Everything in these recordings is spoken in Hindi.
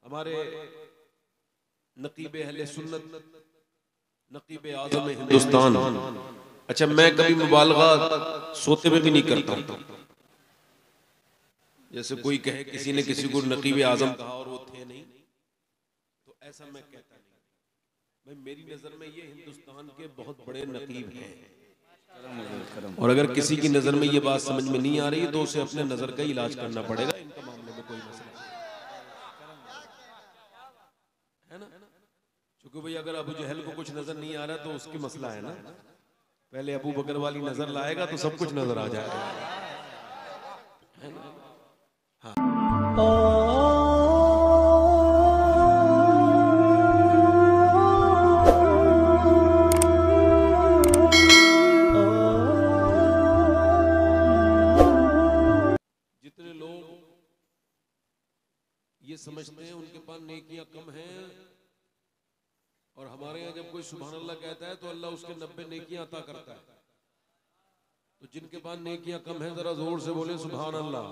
हमारे नकीब अहले सुन्नत, नकीब आज़म हिंदुस्तान। अच्छा, मैं कभी मुबालगा सोते में भी नहीं करता हूँ। जैसे कोई कहे किसी ने किसी को नकीब आज़म कहा और वो थे नहीं, तो ऐसा मैं कहता नहीं। भाई मेरी नजर में ये हिंदुस्तान के बहुत बड़े नकीब हैं, और अगर किसी की नजर में ये बात समझ में नहीं आ रही तो उसे अपने नजर का इलाज करना पड़ेगा। इनका मामले में कोई मसला है ना, क्योंकि भाई अगर अबू जहल को कुछ नजर नहीं आ रहा तो उसकी मसला है ना। पहले अबू बकर वाली नजर लाएगा तो सब कुछ नजर आ जाएगा, है ना। हाँ। जितने लोग ये समझते हैं उनके पास नेकियां कम हैं, और हमारे यहाँ जब कोई सुभान अल्लाह कहता है तो अल्लाह उसके 90 नेकियां अता करता है। तो जिनके पास नेकियां कम हैं जरा जोर से बोले सुभान अल्लाह।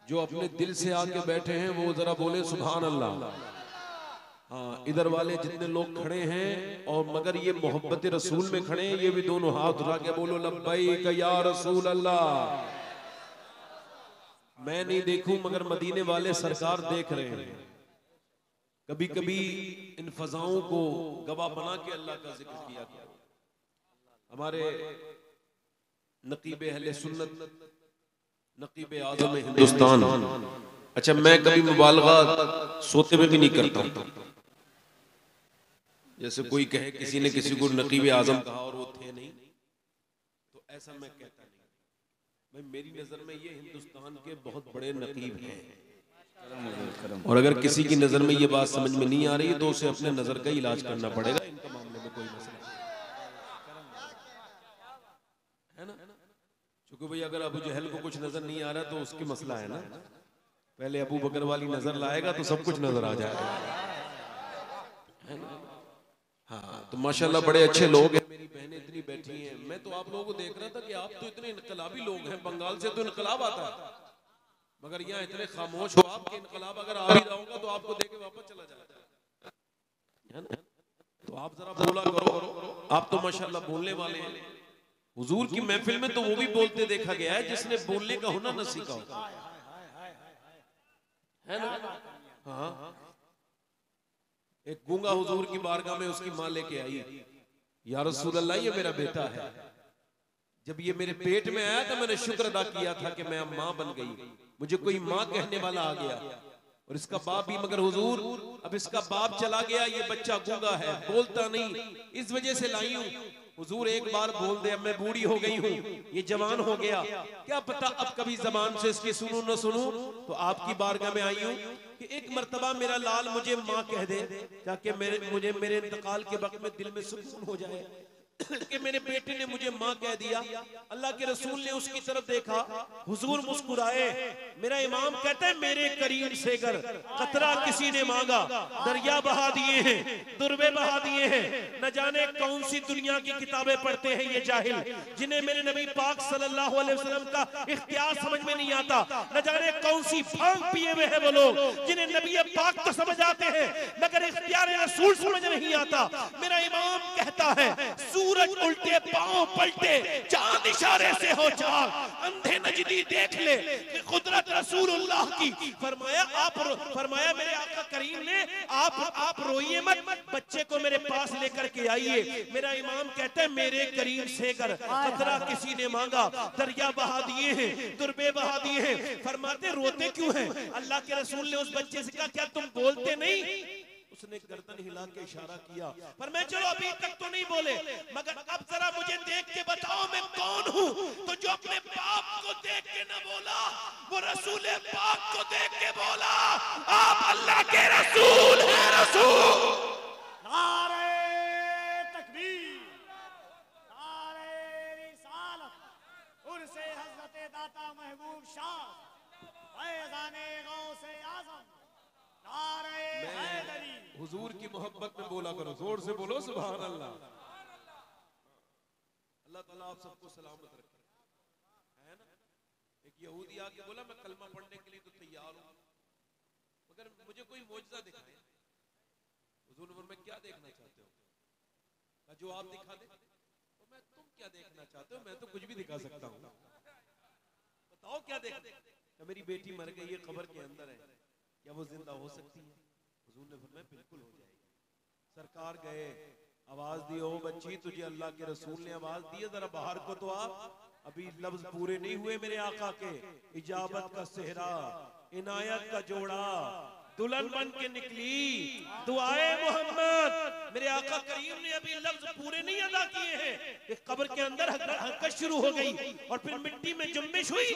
जो अपने दिल से आके बैठे हैं वो जरा बोले सुभान अल्लाह। हाँ, इधर वाले जितने लोग खड़े हैं और मगर ये मोहब्बत रसूल में खड़े हैं, ये भी दोनों हाथ उठा के बोलो लब्बैक या रसूल अल्लाह। मैं नहीं देखूं मगर मदीने वाले सरकार देख रहे हैं। कभी कभी इन फजाओं को गवाह बना के अल्लाह का जिक्र किया करो। हमारे नकीब अहले सुन्नत, नकीब आज़म हिंदुस्तान। अच्छा, मैं कभी मुबालगा सोते में भी नहीं करता हूँ। जैसे कोई कहे किसी ने किसी को नकीब आज़म कहा और वो थे नहीं, तो ऐसा मैं कहता नहीं। भाई मेरी नजर में ये हिंदुस्तान के बहुत बड़े नकीब हैं, और अगर किसी की नजर में ये बात समझ में नहीं आ रही तो उसे अपने नजर का इलाज करना पड़ेगा। इनका मामले में कोई मसला है ना, क्योंकि भाई अगर अबू जहल को कुछ नजर नहीं आ रहा तो उसकी मसला है ना। पहले अबू बकर वाली नजर लाएगा तो सब कुछ नजर आ जाएगा, है ना। हाँ, तो माशाल्लाह बड़े अच्छे लोग हैं। मेरी बहनें इतनी बैठी हैं, मैं तो आप लोगों को देख रहा था कि आप तो इतने इनकलाबी लोग हैं। बंगाल से तो इनकलाब आता है, मगर यहाँ इतने खामोश हो आप कि इनकलाब अगर आ भी रहा होगा तो आपको देके वापस चला जाएगा, है ना। तो आप जरा बोला करो, आप तो माशाल्लाह बोलने वाले हैं। हुजूर की महफिल में तो वो भी बोलते देखा गया है जिसने बोलने का हुनर न सीखा होता है ना। हाँ, एक गूंगा हुजूर की बारगाह में उसकी माँ लेके आई, या रसूल अल्लाह ये मेरा बेटा है। जब ये मेरे पेट में आया तो मैंने शुक्र अदा किया था कि मैं अब माँ बन गई, मुझे कोई माँ कहने वाला आ गया। और इसका बाप भी, मगर हुजूर अब इसका बाप चला गया, ये बच्चा गूंगा है, बोलता नहीं, इस वजह से लाई हूं। हुजूर एक बार बोल दे, अब मैं बूढ़ी हो गई हूँ, ये जवान हो गया, क्या पता अब कभी जबान से इसकी सुनूं न सुनूं। तो आपकी बारगाह में आई हूँ कि एक मर्तबा मेरा लाल मुझे माँ कह दे, ताकि मुझे मेरे इंतकाल के वक्त में दिल में सुकून हो जाए कि मेरे बेटे ने मुझे माँ कह दिया। अल्लाह के रसूल ने उसकी तरफ देखा, हुजूर मुस्कुराए। मेरा इमाम कहता है मेरे करीम से गर कतरा किसी ने मांगा, दरिया बहा दिए हैं, दुर्बे बहा दिए हैं। न जाने कौन सी दुनिया की किताबें पढ़ते हैं ये जाहिल, जिन्हें मेरे नबी पाक सल्लल्लाहु अलैहि वसल्लम का इख्तियार समझ में नहीं आता। न जाने कौन सी भांग पिए हुए हैं वो लोग, जिन्हें नबी पाक तो समझ आते हैं मगर इख्तियार रसूल समझ नहीं आता। मेरा इमाम कहता है सूरज उल्टे पांव पलटे, चांद इशारे से हो चाल, अंधे नजदी देख ले कि कुदरत रसूलुल्लाह की। फरमाया मेरे आका करीम ने आप रोइए मत, बच्चे को मेरे पास लेकर के आइए। मेरा इमाम कहता है मेरे करीम से कर कतरा किसी ने मांगा, दरिया बहा दिए हैं, दुर्बे बहा दिए हैं। फरमाते रोते क्यों हैं? अल्लाह के रसूल ने उस बच्चे से कहा क्या तुम बोलते नहीं? उसने गर्दन हिला के इशारा किया, पर मैं चलो अभी तक तो नहीं बोले, मगर अब जरा मुझे देख के बताओ मैं कौन हूँ। तो जो अपने बाप को देख के न बोला वो रसूल पाक को देख के बोला आप अल्लाह के रसूल हैं। रसूल नारे तकबीर, नारे रिसालत, उर्से हज़रत दाता महबूब शाह, फैज़ाने गौसे आज़म, नारे हैदरी। हुजूर की मोहब्बत में बोला करो, जोर से बोलो सुभान अल्लाह। अल्लाह ताला आप सबको सलामत रखे, है ना। एक यहूदी आके बोला मैं कलमा पढ़ने के लिए तो तैयार हूं, मगर मुझे कोई मौजज़ा दिखाए। हुजूर ने फरमाया क्या देखना चाहते हो? कहा जो आप दिखा दे। तो मैं तुम क्या देखना चाहते हो? मैं तो कुछ भी दिखा सकता हूँ, बताओ क्या देखना? मेरी बेटी मर गई है, कब्र के अंदर है, क्या वो जिंदा हो सकती है? हुजूर ने फरमाया बिल्कुल हो जाएगी। सरकार गए, आवाज दी, ओ बच्ची तुझे अल्लाह के रसूल ने आवाज दी है, जरा बाहर को तो आ। अभी लफ्ज पूरे नहीं हुए मेरे आका के। इजाबत का सेहरा, इनायत का जोड़ा, दुल्हन बन के निकली, दुआए मोहम्मद। मेरे आका करीम ने अभी लफ्ज पूरे नहीं अदा किए हैं कि कब्र के अंदर हरकत शुरू हो गई और फिर मिट्टी में जुम्बिश हुई।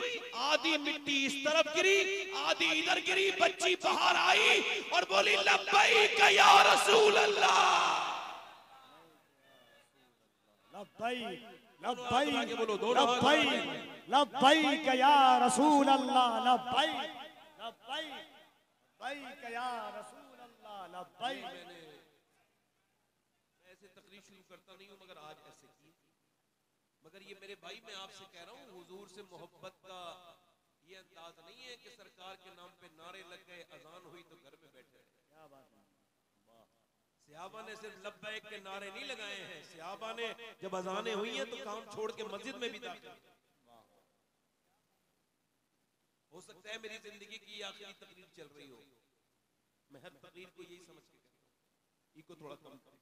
आधी मिट्टी इस तरफ गिरी, आधी इधर गिरी। बच्ची बाहर आई और बोली लब्बैक या रसूल अल्लाह। लब्बैक लब्बैक बोलो, दोनों हाथ लब्बैक आगे। लब्बैक या रसूल अल्लाह, लब्बैक लब्बैक लब्बैक या रसूल अल्लाह, लब्बैक। मैं ऐसे तकरीर शुरू करता नहीं हूँ, मगर आज ऐसे की। मगर ये मेरे भाई, मैं आपसे कह रहा हूँ, हुजूर से मोहब्बत का ये अंदाज नहीं है कि सरकार के नाम पे नारे लग गए, अजान हुई तो घर में बैठे रहे। क्या बात है। सहाबा ने सिर्फ लब्बैक के नारे नहीं लगाए हैं, सहाबा ने जब अजानें हुई हैं तो काम छोड़ के मस्जिद में भी दाखिल। हो सकता है मेरी जिंदगी की आखिरी तकरीर चल रही हो, मैं हर तकरीर को यही समझ के करता हूं, ई को थोड़ा कम करें,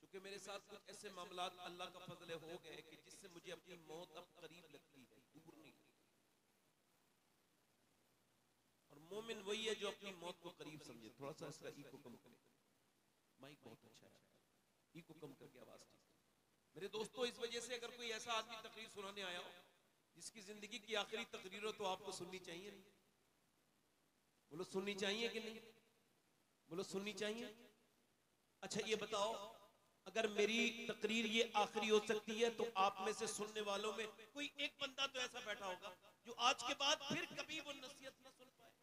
क्योंकि मेरे साथ कुछ ऐसे मामलात अल्लाह का फजल हो गए कि जिससे मुझे अपनी मौत अब करीब लगती है, दूर नहीं लगती। और मोमिन वही है जो अपनी मौत को करीब समझे। थोड़ा सा इसका ई को कम करें, माइक बहुत अच्छा है, ई को कम करके आवाज ठीक है। मेरे दोस्तों, इस वजह से अगर कोई ऐसा आदमी तकरीर सुनाने आया हो जिसकी जिंदगी की आखिरी तकरीर हो, तो आपको सुननी चाहिए नहीं? बोलो सुननी चाहिए कि नहीं? बोलो सुननी चाहिए। अच्छा ये बताओ, अगर मेरी तकरीर ये आखिरी हो सकती है तो आप में से सुनने वालों में कोई एक बंदा तो ऐसा बैठा होगा जो आज के बाद फिर कभी वो नसीहत ना सुन पाए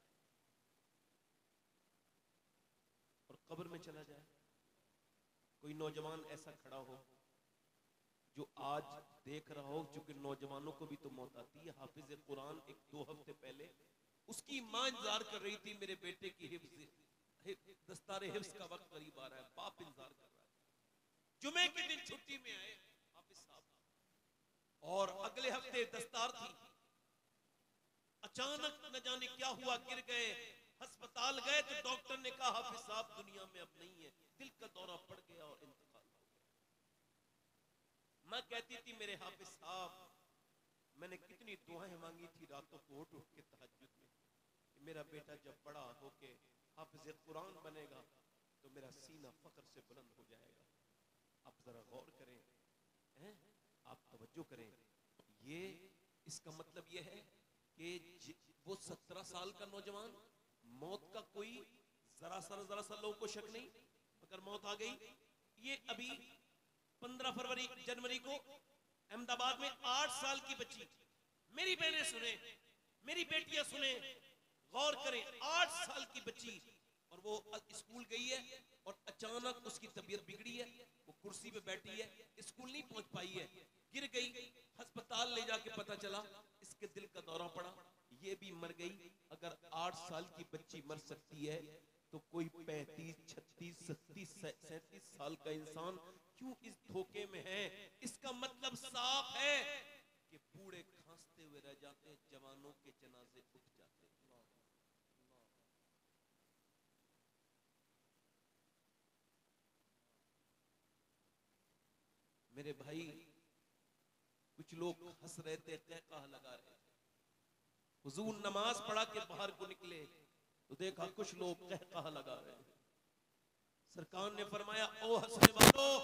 और कब्र में चला जाए। कोई नौजवान ऐसा खड़ा हो जो आज देख रहा हो, चूंकि नौजवानों को भी तो मौत आती है। हाफिज कुरान एक 2 हफ्ते पहले उसकी मां इंतजार कर रही थी, मेरे बेटे की दस्तारे हिफ्ज का वक्त करीब आ रहा है, बाप इंतजार कर रहा है। जुमे के दिन छुट्टी में आए हाफिज साहब, और अगले हफ्ते दस्तार थी। अचानक न जाने क्या हुआ, गिर गए, अस्पताल गए तो डॉक्टर ने कहा हाफिज साहब दुनिया में अब नहीं है, दिल का दौरा पड़ गया और इंतकाल हो गया। मैं कहती थी मेरे हाफिज साहब, मैंने कितनी दुआएं मांगी थी रातों को उठ उठ के तहज्जुद में, कि मेरा बेटा जब बड़ा होके हाफिज कुरान बनेगा तो मेरा सीना फख्र से बुलंद हो जाएगा। आप जरा गौर करें, हैं? आप तवज्जो करें, ये इसका मतलब ये है कि वो 17 साल का नौजवान, मौत का कोई जरा सा लोगों को शक नहीं, मगर मौत आ गई। ये अभी 15 जनवरी को अहमदाबाद में 8 साल की बच्ची, मेरी बहनें सुने, मेरी बेटियां सुने, गौर करें, 8 साल की बच्ची, और वो स्कूल गई है और अचानक उसकी तबीयत बिगड़ी है, वो कुर्सी पे बैठी है, स्कूल नहीं पहुंच पाई है, गिर गई, अस्पताल ले जाके पता चला इसके दिल का दौरा पड़ा, ये भी मर गई। अगर 8 साल की बच्ची मर सकती है तो कोई 35, 36, 37, 37 साल का इंसान क्यों इस धोखे में है? इसका मतलब साफ है कि बूढ़े खांसते हुए रह जाते, जवानों के जनाजे उठ जाते। मेरे भाई, कुछ लोग हंस रहे थे, कहकहा लगा रहे थे। हुजूर नमाज पढ़ा के बाहर को निकले तो देखा कुछ लोग कहकहा लगा रहे थे। सरकार ने फरमाया, ओ हंसने वालों,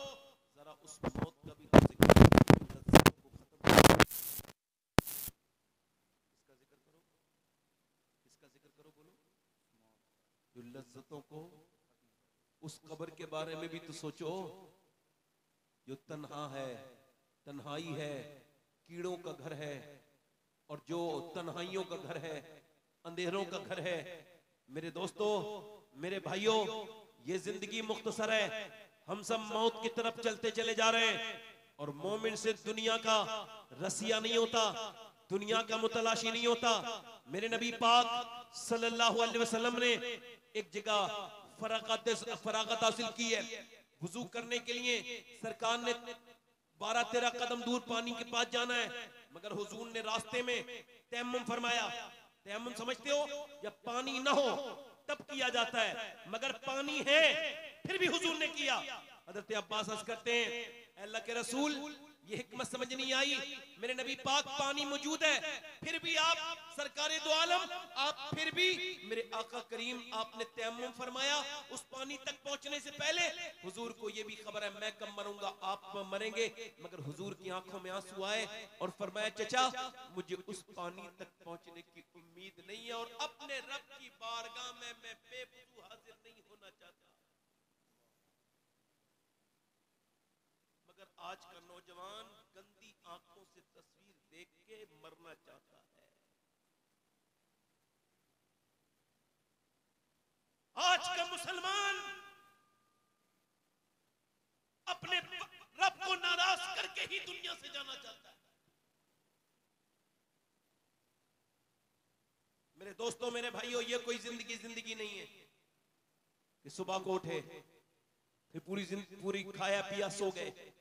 जरा उस मौत का भी जिक्र को खत्म करो। इसका जिक्र करो, इसका जिक्र करो, बोलो, जो लज्जतों को, उस कब्र के बारे में भी तो सोचो जो तन्हा है, तन्हाई है, कीड़ों का घर है, और जो तन्हाइयों का घर है, अंधेरों का घर है। मेरे दोस्तों, मेरे भाइयों, ये जिंदगी मुख्तसर है, हम सब मौत की तरफ चलते चले जा रहे हैं, और मोमिन से दुनिया का रसिया नहीं होता। दुनिया का मुतलाशी नहीं होता। मेरे नबी पाक सल्लल्लाहु अलैहि वसल्लम ने एक जगह फरागत हासिल की है, वुजू करने के लिए सरकार ने 12-13 कदम दूर पानी के पास जाना है, मगर हुजूर ने रास्ते में तयम्मुम फरमाया। तयम्मुम समझते हो, जब पानी ना हो तब किया जाता है, मगर पानी है फिर भी हुजूर ने किया। हजरत अब्बास अर्ज करते हैं, अल्लाह के रसूल ये हिकमत समझ नहीं आई, मेरे नबी पाक पानी मौजूद है फिर भी आप सरकारे दो आलम, आप फिर भी मेरे आका करीम आपने तयम्मुम फरमाया। उस पानी तक पहुंचने से पहले हुजूर को ये भी खबर है मैं कब मरूंगा, आप मरेंगे, मगर हुजूर की आंखों में आंसू आए और फरमाया चचा मुझे उस पानी तक पहुंचने की उम्मीद नहीं है और अपने रब की बारगाह में मैं बेवजू हाजिर नहीं होना चाहता। मगर आज का नौजवान गंदी आंखों से तस्वीर देख के मरना चाहता है। आज का मुसलमान अपने रब को नाराज करके ही दुनिया से जाना चाहता है। मेरे दोस्तों, मेरे भाइयों, ये कोई जिंदगी नहीं है कि सुबह को उठे फिर पूरी खाया पिया सो गए।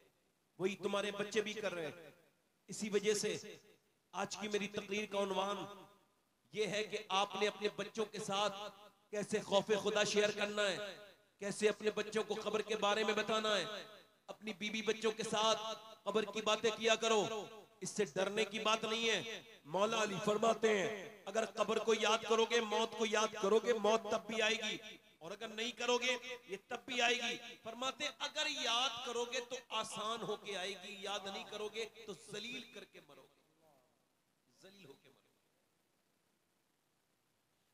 वही तुम्हारे बच्चे भी कर रहे हैं। इसी वजह से आज की मेरी तकरीर का उन्वान ये है कि आपने अपने बच्चों के साथ कैसे खौफे खुदा शेयर करना है, कैसे अपने बच्चों को कब्र के बारे में बताना है। अपनी बीवी बच्चों के साथ कब्र की बातें किया करो, इससे डरने की बात नहीं है। मौला अली फरमाते हैं अगर कब्र को याद करोगे, मौत को याद करोगे, मौत तब भी आएगी, और अगर नहीं करोगे ये तब भी आएगी। फरमाते अगर याद करोगे तो आसान होके आएगी, याद नहीं करोगे तो जलील करके मरोगे, जलील होके मरोगे।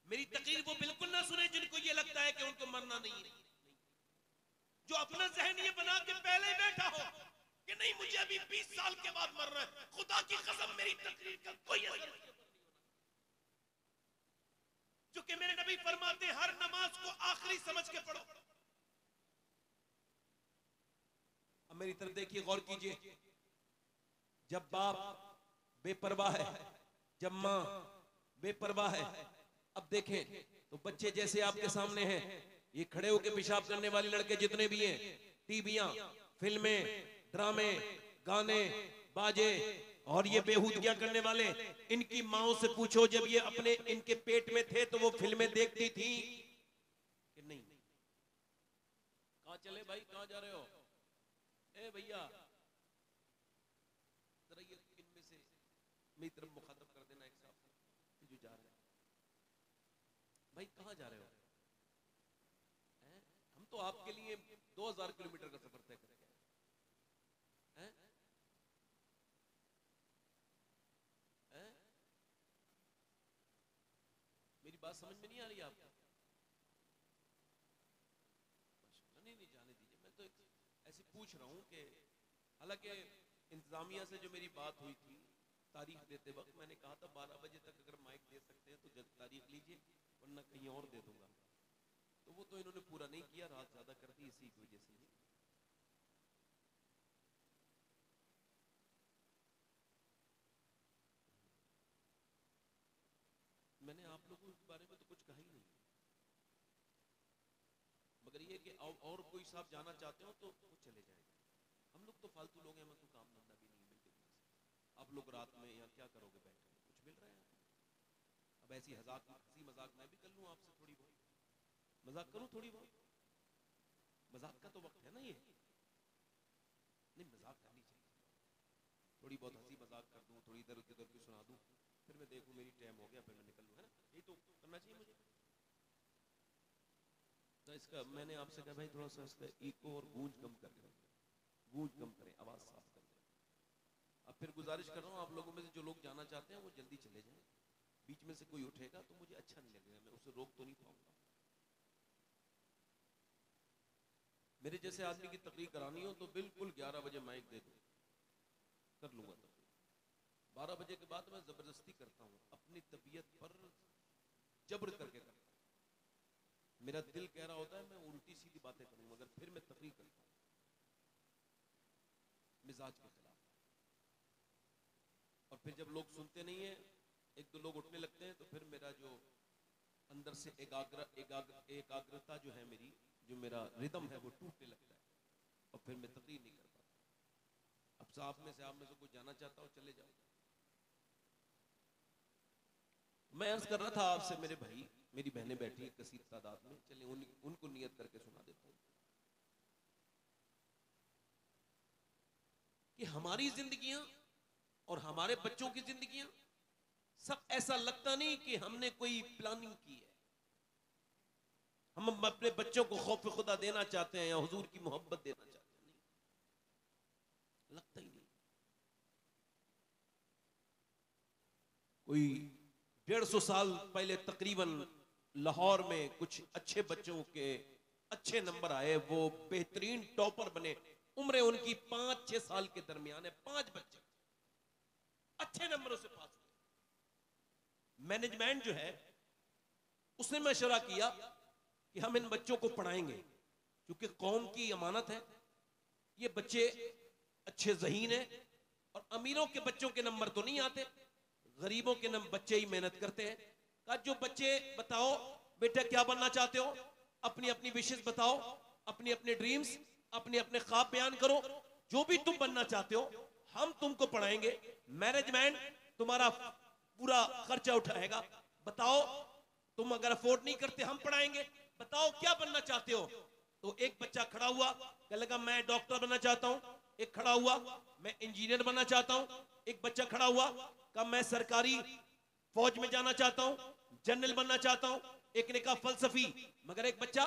मेरी तकरीर वो बिल्कुल ना सुने जिनको ये लगता है कि उनको मरना नहीं है, जो अपना जहन ये बना के पहले ही बैठा हो कि नहीं मुझे अभी 20 साल के बाद मरना है। खुदा की कसम मेरी तकरीर का कोई असर नहीं। जो कि मेरे नबी फरमाते हर नमाज को आखिरी समझ के पढ़ो। अब मेरी तरफ देखिए, गौर कीजिए। जब बाप बेपरवाह है, जब मां बेपरवाह है, अब देखें तो बच्चे जैसे आपके सामने हैं, ये खड़े होकर पेशाब करने वाले लड़के जितने भी हैं, टीवियां, फिल्में, ड्रामे, गाने, बाजे और ये बेहूदगियां करने वाले, इनकी माओं से पूछो जब ये अपने इनके पेट में थे तो वो फिल्में देखती थी कि नहीं? कहां चले भाई, कहां जा रहे हो? ए भैया जरा ये इनमें से मेरी तरफ मुखातब कर देना एक साहब जो जा रहे हैं। भाई कहां जा रहे हो? हम तो आपके लिए 2000 किलोमीटर का सफर तय करके हैं। मेरी बात समझ में नहीं आ रही आपको? नहीं जाने दीजिए, मैं तो ऐसे पूछ रहा हूं कि हालांकि इंतजामिया से जो मेरी बात हुई थी तारीख देते वक्त, मैंने कहा था 12 बजे तक अगर माइक दे सकते हैं तो जब तारीख लीजिए, वरना कहीं और दे दूंगा। तो वो तो इन्होंने पूरा नहीं किया, रात ज्यादा कर दी, इसी की वजह से ही। मैंने आप लोगों के बारे में तो कुछ कहा ही नहीं, मगर ये कि और कोई साहब जाना चाहते हो तो वो चले जाएंगे। हम लोग तो फालतू लोग हैं, हमें कोई काम धंधा भी नहीं मिलते। आप लोग रात में यहाँ क्या करोगे बैठ कर? कुछ मिल रहा है? अब ऐसी हंसी मजाक मैं भी कर लूं आपसे, थोड़ी बहुत मजाक करूं, थोड़ी बहुत मजाक का तो वक्त है ना ये। नहीं, मजाक करनी चाहिए, थोड़ी बहुत हंसी मजाक कर दूं, थोड़ी इधर उधर की सुना दूं, फिर मैं देखूं मेरी टाइम हो गया, फिर मैं निकल लूं, है ना? यही तो करना चाहिए मुझे। तो इसका मैंने आपसे कहा भाई थोड़ा सा इसका इको और गूंज कम कर दें, गूंज कम करें, आवाज साफ कर दें। अब फिर गुजारिश कर रहा हूं आप लोगों में से जो लोग जाना चाहते हैं वो जल्दी चले जाएं। बीच में से कोई उठेगा तो मुझे अच्छा नहीं लगेगा, मैं उसे रोक तो नहीं पाऊंगा। मेरे जैसे आदमी की तकरीर करानी हो तो बिल्कुल 11 बजे माइक दे दो, कर लूंगा। तब 12 बजे के बाद मैं जबरदस्ती करता हूं, अपनी तबीयत पर जबर करके करता हूं। मेरा दिल कह रहा होता है मैं उल्टी सीधी बातें करूं, मगर फिर मैं तकरीर करता हूं मिजाज के खिलाफ। और फिर जब लोग सुनते नहीं है, एक दो लोग उठने लगते हैं, तो फिर मेरा जो अंदर से एकाग्रता जो है मेरी, जो मेरा रिदम है वो टूटने लगता है और फिर मैं तकरीर नहीं कर पाता। अब आप में से कोई जाना चाहता हो, चले जाओ। मैं अर्ज कर रहा था आपसे, मेरे भाई मेरी बहनें बैठी हैं कसीर तादाद में, चलिए उनको नियत करके सुना देता हूँ कि हमारी जिंदगियां और हमारे बच्चों की जिंदगियां सब ऐसा लगता नहीं कि हमने कोई प्लानिंग की है। हम अपने बच्चों को खौफ खुदा देना चाहते हैं या हुजूर की मोहब्बत देना चाहते हैं, नहीं, लगता ही नहीं। कोई 150 साल पहले तकरीबन लाहौर में कुछ अच्छे बच्चों के अच्छे नंबर आए, वो बेहतरीन टॉपर बने। उम्र उनकी 5-6 साल के दरमियान है, 5 बच्चे अच्छे नंबरों से पास हुए। मैनेजमेंट जो है उसने मशवरा किया कि हम इन बच्चों को पढ़ाएंगे, क्योंकि कौम की अमानत है। ये बच्चे अच्छे ज़हीन हैं और अमीरों के बच्चों के नंबर तो नहीं आते, गरीबों के बच्चे ही मेहनत करते हैं। कहा जो बच्चे बताओ बेटा क्या बनना चाहते हो, अपनी अपनी विशेष बताओ, अपनी अपनी ड्रीम्स, अपने अपने ख्वाब बयान करो, जो भी तुम बनना चाहते हो हम तुमको पढ़ाएंगे। मैनेजमेंट तुम्हारा पूरा खर्चा उठाएगा। बताओ तुम अगर अफोर्ड नहीं करते हम पढ़ाएंगे, बताओ क्या बनना चाहते हो। तो एक बच्चा खड़ा हुआ, कहने लगा मैं डॉक्टर बनना चाहता हूं। एक खड़ा हुआ मैं इंजीनियर बनना चाहता हूं। एक बच्चा खड़ा हुआ कहा मैं सरकारी फौज में जाना चाहता हूं, जनरल बनना चाहता हूं। एक ने कहा फलसफी। मगर एक बच्चा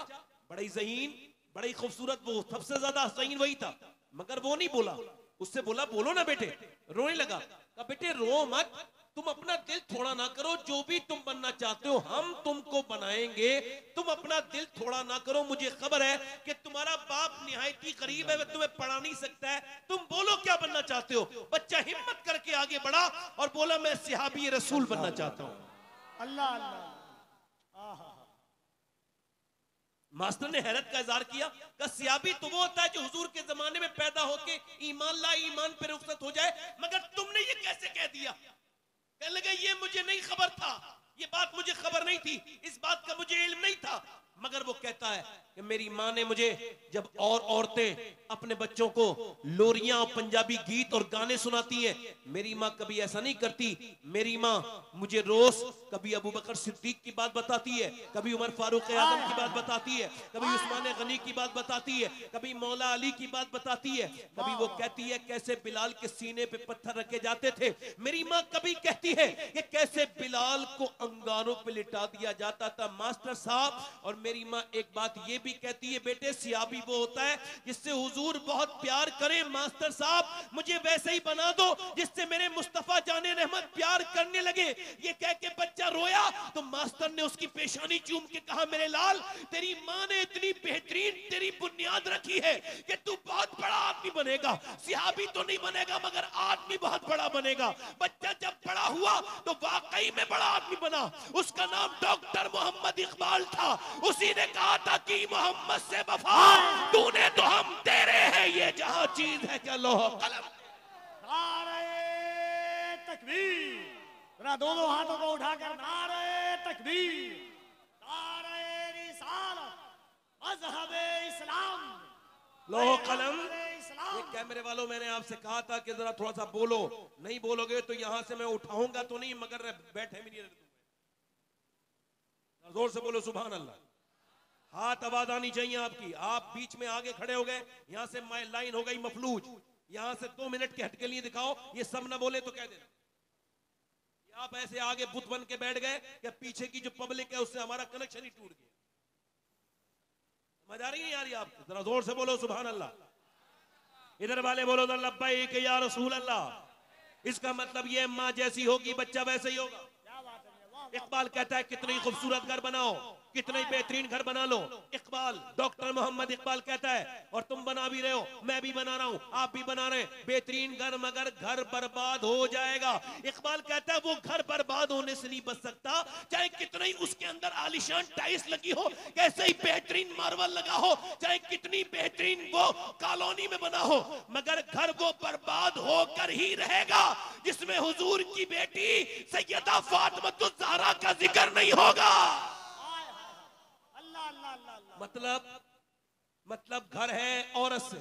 बड़ा ही ज़हीन, बड़ा ही खूबसूरत, वो सबसे ज्यादा ज़हीन वही था, मगर वो नहीं बोला। उससे बोला बोलो ना बेटे, रोने लगा। कहा बेटे रो मत, तुम अपना दिल थोड़ा ना करो, जो भी तुम बनना चाहते हो हम तुमको बनाएंगे, तुम अपना दिल थोड़ा ना करो। मुझे खबर है कि तुम्हारा बाप निहायती गरीब है, वह तुम्हें पढ़ा नहीं सकता है, तुम बोलो क्या बनना चाहते हो। बच्चा हिम्मत करके आगे बढ़ा और बोला मैं सहाबी रसूल बनना चाहता हूं। अल्लाह अल्लाह। मास्टर ने हैरत का इजहार किया कि सहाबी तो वो होता है जो हुजूर के जमाने में पैदा होके ईमान ला, ईमान पे रुखसत हो जाए, मगर तुमने ये कैसे कह दिया। कहने लगे ये मुझे नहीं खबर था, ये बात मुझे खबर नहीं थी, इस बात का मुझे इल्म नहीं था। मगर वो कहता है कि मेरी माँ ने मुझे, जब और औरतें अपने बच्चों को लोरियां और पंजाबी गीत और गाने सुनाती हैं, मेरी माँ कभी ऐसा नहीं करती। मेरी माँ मुझे रोज कभी अबू बकर सिद्दीक की बात बताती है, कभी उमर फारूक आजम की बात बताती है, कभी उस्मान गनी की बात बताती है, कभी मौला अली की बात बताती है, कभी वो कहती है कैसे बिलाल के सीने पे पत्थर रखे जाते थे। मेरी माँ कभी कहती है कि कैसे बिलाल को अंगारों पे लिटा दिया जाता था। मास्टर साहब, और मेरी माँ एक बात ये भी कहती है बेटे सियाबी वो होता है जिससे हुजूर बहुत प्यार करे। मास्टर साहब मुझे वैसे ही बना दो जिससे मेरे मुस्तफा जाने रहमत प्यार करने लगे। ये कह के बच्चा रोया तो मास्टर ने उसकी पेशानी चूम के कहा मेरे लाल, तेरी माँ ने इतनी बेहतरीन तेरी बुनियाद रखी है कि तू बहुत बड़ा आदमी बनेगा। सिहाबी तो नहीं बनेगा मगर आदमी बहुत बड़ा बनेगा। बच्चा जब बड़ा हुआ तो वाकई में बड़ा आदमी बना। उसका नाम डॉक्टर मोहम्मद इकबाल था। उसी ने कहा था कि मोहम्मद से वफा तूने तो हम तेरे हैं, ये जहां चीज है क्या लोह कलम। नारे तकबीर, जरा दोनों हाथों को उठाकर नारे तकबीर, नारे रिसालत, मज़हबे इस्लाम, लोह कलम। ये कैमरे वालों मैंने आपसे कहा था कि जरा थोड़ा सा बोलो, नहीं बोलोगे तो यहां से मैं उठाऊंगा तो नहीं मगर बैठे भी नहीं रहने दूंगा। जोर से बोलो सुभान अल्लाह। हाथ आवाज आनी चाहिए आपकी। आप बीच में आगे खड़े हो गए, यहां से लाइन हो गई मफलूज, यहां से 2 मिनट के हट के लिए दिखाओ। ये सब ना बोले तो कह देना। आप ऐसे आगे बुत बन के बैठ गए कि पीछे की जो पब्लिक है उससे हमारा कनेक्शन ही टूट गया। समझ आ रही है यार आपको? जरा जोर से बोलो सुभान अल्लाह। इधर वाले बोलो लब्बैक या रसूल अल्लाह। इसका मतलब ये माँ जैसी होगी बच्चा वैसे ही होगा। इकबाल कहता है कितनी खूबसूरत घर बनाओ, कितना ही बेहतरीन घर बना लो, इकबाल, डॉक्टर मोहम्मद इकबाल कहता है, और तुम बना भी रहे हो, मैं भी बना रहा हूं, आप भी बना रहे हैं, बेहतरीन घर, मगर घर बर्बाद हो जाएगा। इकबाल कहता है वो घर बर्बाद होने से नहीं बच सकता, चाहे कितना ही उसके अंदर आलिशान टाइल्स लगी हो, कैसे ही बेहतरीन मार्बल लगा हो, चाहे कितनी बेहतरीन वो कॉलोनी में बना हो, मगर घर वो बर्बाद होकर ही रहेगा जिसमें हुजूर की बेटी सैयदा फातिमा ज़हरा का जिक्र नहीं होगा। अल्लाह अल्लाह अल्लाह अल्लाह। मतलब घर है औरत से,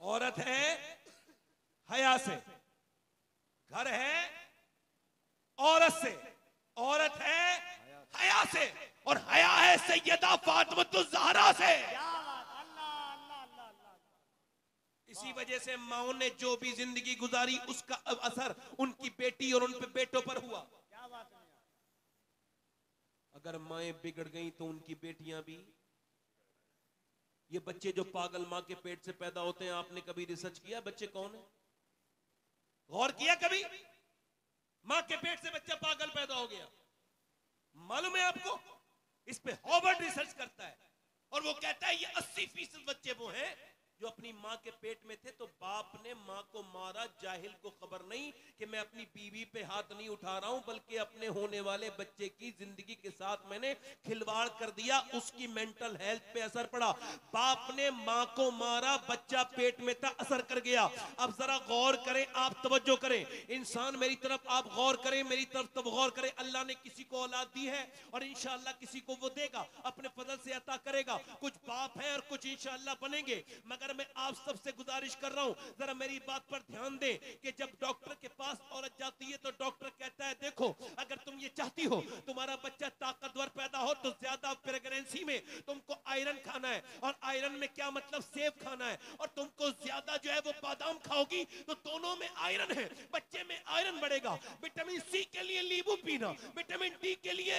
औरत है हया से, घर है औरत से, औरत है हया से, और हया है सैयदा फातिमा ज़हरा से। क्या बात, अल्लाह अल्लाह अल्लाह अल्लाह। इसी वजह से माओ ने जो भी जिंदगी गुजारी उसका असर उनकी बेटी और उन पे बेटों पर हुआ। क्या बात है मियां? अगर माएं बिगड़ गई तो उनकी बेटियां भी। ये बच्चे जो पागल मां के पेट से पैदा होते हैं, आपने कभी रिसर्च किया बच्चे कौन है? गौर किया कभी? मां के पेट से बच्चा पागल पैदा हो गया, मालूम है आपको? इस पे हॉवर्ड रिसर्च करता है और वो कहता है ये 80% बच्चे वो हैं जो अपनी मां के पेट में थे तो बाप ने मां को मारा, जाहिल को खबर नहीं कि मैं अपनी बीवी पे हाथ नहीं उठा रहा हूं बल्कि अपने होने वाले बच्चे की जिंदगी के साथ मैंने खिलवाड़ कर दिया, उसकी मेंटल हेल्थ पे असर पड़ा। बाप ने मां को मारा, बच्चा पेट में था, असर कर गया। अब जरा गौर करें, आप तवज्जो करें, इंसान मेरी तरफ आप गौर करें, मेरी तरफ तब गौर करें। अल्लाह ने किसी को औलाद दी है और इंशाअल्लाह किसी को वो देगा, अपने फजल से अता करेगा। कुछ बाप है और कुछ इंशाअल्लाह बनेंगे, मगर मैं आप सबसे गुजारिश कर रहा हूं जरा मेरी बात पर ध्यान दें कि जब डॉक्टर के पास औरत जाती है तो डॉक्टर कहता है देखो अगर तुम ये चाहती हो तुम्हारा बच्चा ताकतवर पैदा हो तो ज्यादा प्रेगनेंसी में तुमको आयरन खाना है, और आयरन में क्या मतलब सेब खाना है, और तुमको ज्यादा जो है वो बादाम खाओगी तो दोनों में आयरन है, बच्चे में आयरन बढ़ेगा। विटामिन सी के लिए नींबू पीना, विटामिन डी के लिए,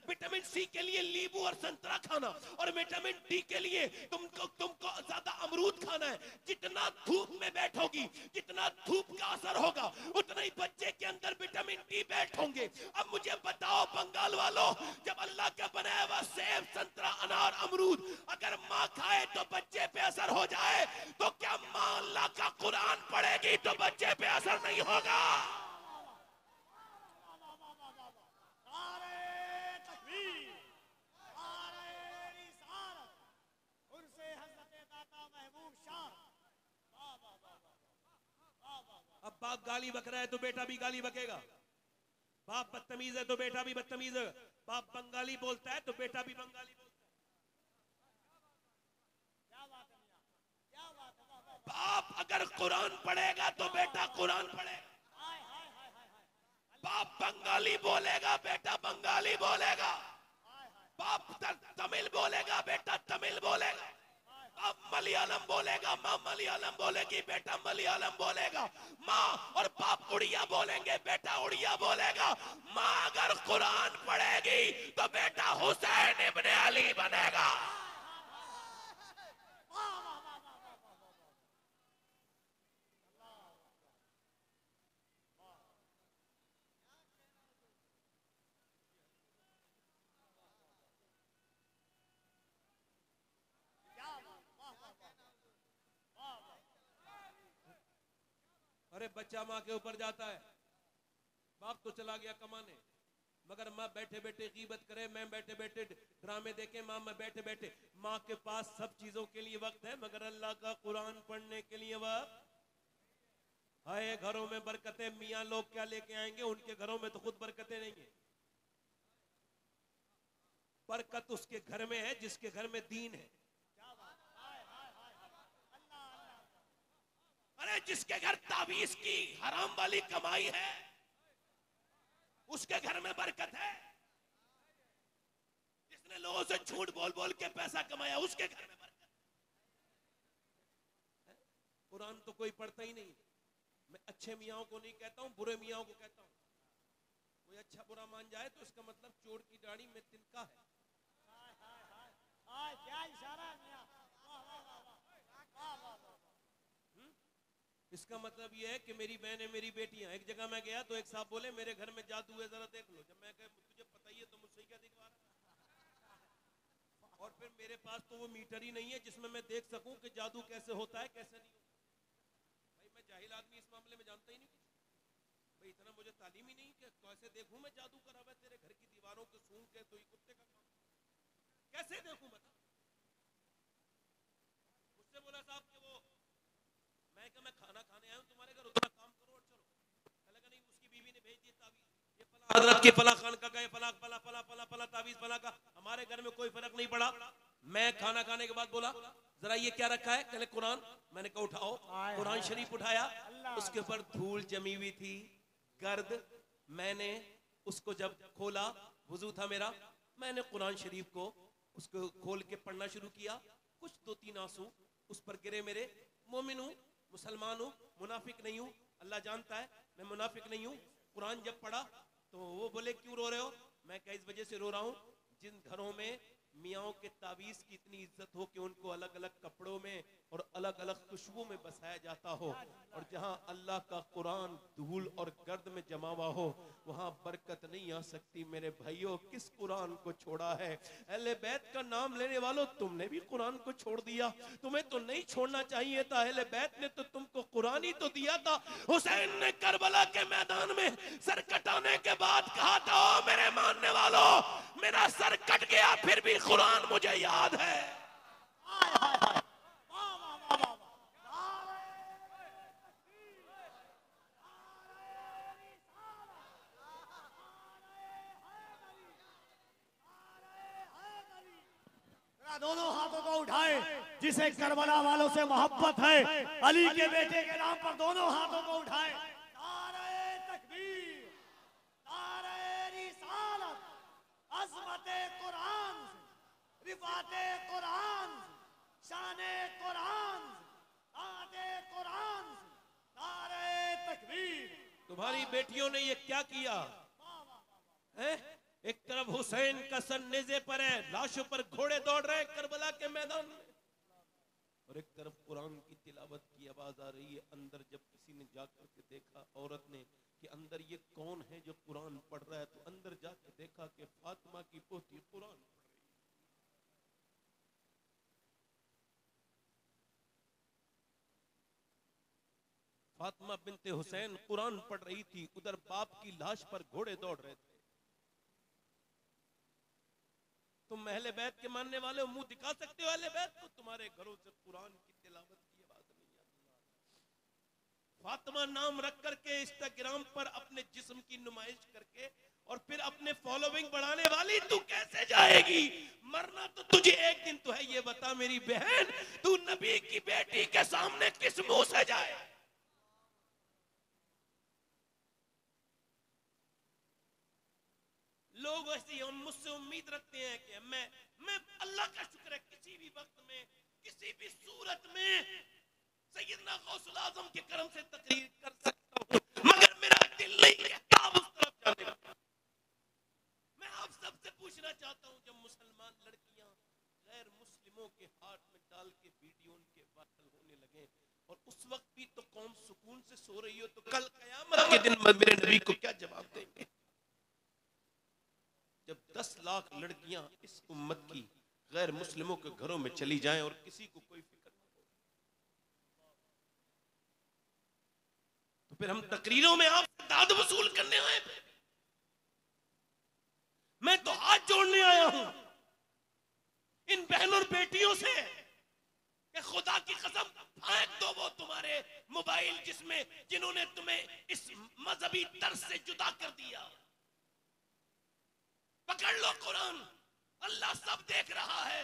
विटामिन सी के लिए नींबू और संतरा खाना, और विटामिन डी के लिए तुमको ज्यादा अमरूद खाना है। जितना धूप में बैठोगी, जितना धूप का असर होगा, उतना ही बच्चे के अंदर विटामिन डी बैठोगे। अब मुझे बताओ बंगाल वालों, जब अल्लाह का बनाया हुआ सेब, संतरा, अनार, अमरूद अगर माँ खाए तो बच्चे पे असर हो जाए, तो क्या माँ अल्लाह का कुरान पढ़ेगी तो बच्चे पे असर नहीं होगा? नारे तकबीर, नारे रिसालत, उनसे हज़रत दाता महबूब शाह। वाह वाह वाह वाह वाह वाह वाह। अब बाप गाली बक रहा है तो बेटा भी गाली बकेगा, बाप बदतमीज है तो बेटा भी बदतमीज है, बाप बंगाली बोलता है तो बेटा भी बंगाली बोलता है। क्या बात है मियां? क्या बात है? वाह वाह वाह। बाप अगर कुरान पढ़ेगा तो बेटा कुरान पढ़ेगा, हाय हाय हाय हाय हाय। बाप बंगाली बोलेगा बेटा बंगाली बोलेगा, हाय हाय बाप तमिल बोलेगा बेटा तमिल बोलेगा, बाप मलयालम बोलेगा माँ मलयालम बोलेगी बेटा मलयालम बोलेगा, माँ और बाप उड़िया बोलेंगे बेटा उड़िया बोलेगा। माँ अगर कुरान पढ़ेगी तो बेटा हुसैन इब्ने अली बनेगा। वाह वाह वाह वाह वाह वाह वाह वाह। क्या बात, वाह वाह वाह वाह वाह। अरे बच्चा माँ के ऊपर जाता है, बाप तो चला गया कमाने, मगर माँ बैठे बैठे गीबत करे, मैं बैठे बैठे ड्रामे देखे, माँ मैं बैठे बैठे, माँ के पास सब चीजों के लिए वक्त है मगर अल्लाह का कुरान पढ़ने के लिए वक्त। हाय घरों में बरकतें, मियाँ लोग क्या लेके आएंगे, उनके घरों में तो खुद बरकतें नहीं है। बरकत उसके घर में है जिसके घर में दीन है। क्या बात, हाय हाय हाय हाय। अल्लाह अल्लाह। अरे जिसके घर तावीज की हराम वाली कमाई है उसके घर में बरकत है, जिसने लोगों से झूठ बोल बोल के पैसा कमाया उसके घर में बरकत है। कुरान तो कोई पढ़ता ही नहीं। मैं अच्छे मियाओं को नहीं कहता हूं, बुरे मियाओं को कहता हूं। कोई अच्छा बुरा मान जाए तो इसका मतलब चोर की दाढ़ी में तिनका है। हाय हाय हाय हाय, क्या इशारा है मियां। वाह वाह वाह वाह वाह वाह वाह। इसका मतलब यह है कि मेरी बहनें मेरी बेटियां। एक जगह मैं गया तो एक साहब बोले मेरे घर में जादू है जरा देख लो। जब मैं कहा तुझे पता ही है तो मुझसे क्या दिखवा और फिर मेरे पास तो वो मीटर ही नहीं है जिसमें मैं देख सकूं कि जादू कैसे होता है कैसे नहीं होता। भाई मैं जाहिल आदमी, इस मामले में जानता ही नहीं कुछ। भाई इतना मुझे तालीम ही नहीं कि कैसे देखूं मैं जादू करा हुआ तेरे घर की दीवारों को सूंघ के, तो ये कुत्ते का काम कैसे देखूं बता। मुझसे बोला साहब कि वो मैं खाना खाने आया हूं तुम्हारे घर, उतना काम करो और चलो। लगा नहीं, उसकी बीवी ने भेज दिया तावीज, ये फला हजरत के फला खान का गए, फला फला फला फला फला तावीज फला का। हमारे घर में कोई फर्क नहीं पड़ा। मैं खाना खाने के बाद बोला जरा ये क्या रखा है, कहले कुरान। मैंने कहा उठाओ, कुरान शरीफ उठाया, उसके ऊपर धूल जमी हुई थी, गर्द। मैंने उसको जब खोला, वुजू था मेरा, मैंने कुरान शरीफ को उसको खोल के पढ़ना शुरू किया। कुछ 2-3 आंसू उस पर गिरे मेरे। मोमिन हूं, मुसलमान हूं, मुनाफिक नहीं हूं, अल्लाह जानता है मैं मुनाफिक नहीं हूं। कुरान जब पढ़ा तो वो बोले क्यों रो रहे हो? मैं क्या इस वजह से रो रहा हूं, जिन घरों में मियाओं के तावीज की इतनी इज्जत हो कि उनको अलग अलग कपड़ों में और अलग अलग खुशबू में बसाया जाता हो, और जहां अल्लाह का कुरान धूल और गर्द में जमा हुआ हो, वहां बरकत नहीं आ सकती। मेरे भाइयों, किस कुरान को छोड़ा है? अहले बैत का नाम लेने वालों, तुमने भी कुरान को छोड़ दिया। तुम्हें तो नहीं छोड़ना चाहिए था, अहले बैत ने तो तुमको कुरान ही तो दिया था। हुसैन ने करबला के मैदान में सर कटाने के बाद कहा था, ओ मेरे मानने वालों, मेरा सर कट गया फिर भी कुरान मुझे याद है। दोनों हाथों को उठाए जिसे करबला वालों से मोहब्बत है, अली के बेटे के नाम पर दोनों हाथों को उठाए। नारे तकबीर, नारे रिसालत, अज़मते कुरान, रिफाते कुरान, शाने कुरान, आदे कुरान, नारे तकबीर। तुम्हारी बेटियों ने ये क्या किया है? एक तरफ हुसैन का सर नेज़े पर है, लाशों पर घोड़े दौड़ रहे हैं करबला के मैदान में, और एक तरफ कुरान की तिलावत की आवाज आ रही है। अंदर जब किसी ने जाकर के देखा, औरत ने, कि अंदर ये कौन है जो कुरान पढ़ रहा है, तो अंदर जाकर देखा कि फातिमा की पोती कुरान पढ़ रही है। फातिमा बिनते हुसैन कुरान पढ़ रही थी, उधर बाप की लाश पर घोड़े दौड़ रहे थे। तुम अहले बैत के मानने वाले हो, मुंह दिखा सकते हो अहले बैत को? तुम्हारे घरों से कुरान की तिलावत की आवाज नहीं आती। फातिमा नाम रख करके इंस्टाग्राम पर अपने जिस्म की नुमाइश करके और फिर अपने फॉलोइंग बढ़ाने वाली, तू कैसे जाएगी? मरना तो तुझे एक दिन तो है। ये बता मेरी बहन, तू नबी की बेटी के सामने किस मुंह से जाए? लोग ऐसे हम मुझसे उम्मीद रखते हैं कि मैं अल्लाह का शुक्र है किसी भी वक्त में, किसी भी सूरत में सैयदना गौसुल आजम के करम से तकरीर कर सकता हूं, मगर मेरा दिल नहीं कहता उस तरफ जाने का। मैं आप सबसे पूछना चाहता हूं, जब मुसलमान लड़कियां गैर मुस्लिमों के हाथ में डाल के वीडियो उनके वायरल होने लगे, और उस वक्त भी तो कौम सुकून से सो रही हो, तो कल कयामत के दिन मेरे नबी को क्या जवाब देंगे? जब 10 लाख लड़कियां इस उम्मत की गैर मुस्लिमों के घरों में चली जाएं और किसी को कोई फिक्र न हो, तो फिर हम तकरीरों में आपसे दाद वसूल करने आए? मैं तो हाथ जोड़ने आया हूं इन बहनों और बेटियों से कि खुदा की कसम फेंक दो वो तुम्हारे मोबाइल जिन्होंने तुम्हें इस मजहबी तर्ज से जुदा कर दिया। पकड़ लो कुरान, अल्लाह सब देख रहा है।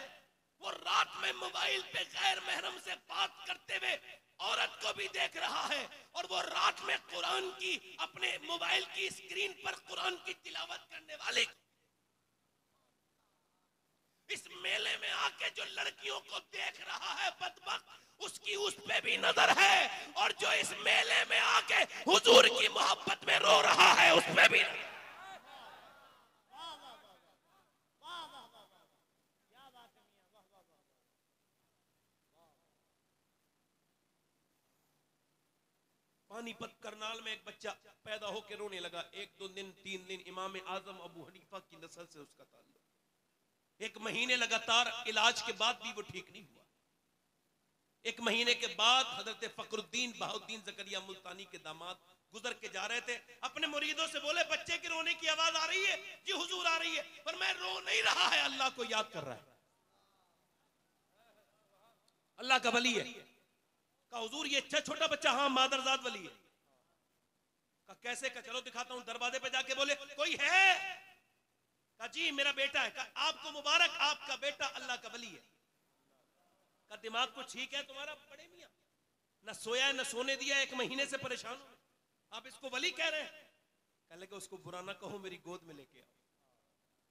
वो रात में मोबाइल पे गैर महरम से बात करते हुए औरत को भी देख रहा है, और वो रात में कुरान की अपने मोबाइल की स्क्रीन पर कुरान की तिलावत करने वाले को। इस मेले में आके जो लड़कियों को देख रहा है बदबख्त, उसकी उस पे भी नजर है, और जो इस मेले में आके हुजूर की मोहब्बत में रो रहा है उस पे भी। पानीपत करनाल में एक बच्चा पैदा होकर रोने लगा। 1-2 दिन 3 दिन इमाम आजम अबू हनीफा की नस्ल से उसका ताल्लुक। 1 महीने लगातार इलाज के बाद भी वो ठीक नहीं हुआ। 1 महीने के बाद हजरत फखरुद्दीन बहाउद्दीन जकरिया मुल्तानी के दामाद गुजर के जा रहे थे, अपने मुरीदों से बोले बच्चे के रोने की आवाज आ रही है जी हुजूर आ रही है, पर मैं रो नहीं रहा है, अल्लाह को याद कर रहा है, अल्लाह का वली है। कहा हुजूर ये अच्छा छोटा बच्चा, हाँ मादरजाद वली है। कहा कैसे? का चलो दिखाता हूं। दरवाजे पे जाके बोले कोई है? कहा जी मेरा बेटा है। कहा आपको मुबारक, आपका बेटा अल्लाह का वली है। का दिमाग को ठीक है तुम्हारा? बड़े मियां न सोया न सोने दिया, 1 महीने से परेशान हो, आप इसको वली कह रहे हैं? कहने लगे उसको बुरा ना कहो, मेरी गोद में लेके आओ।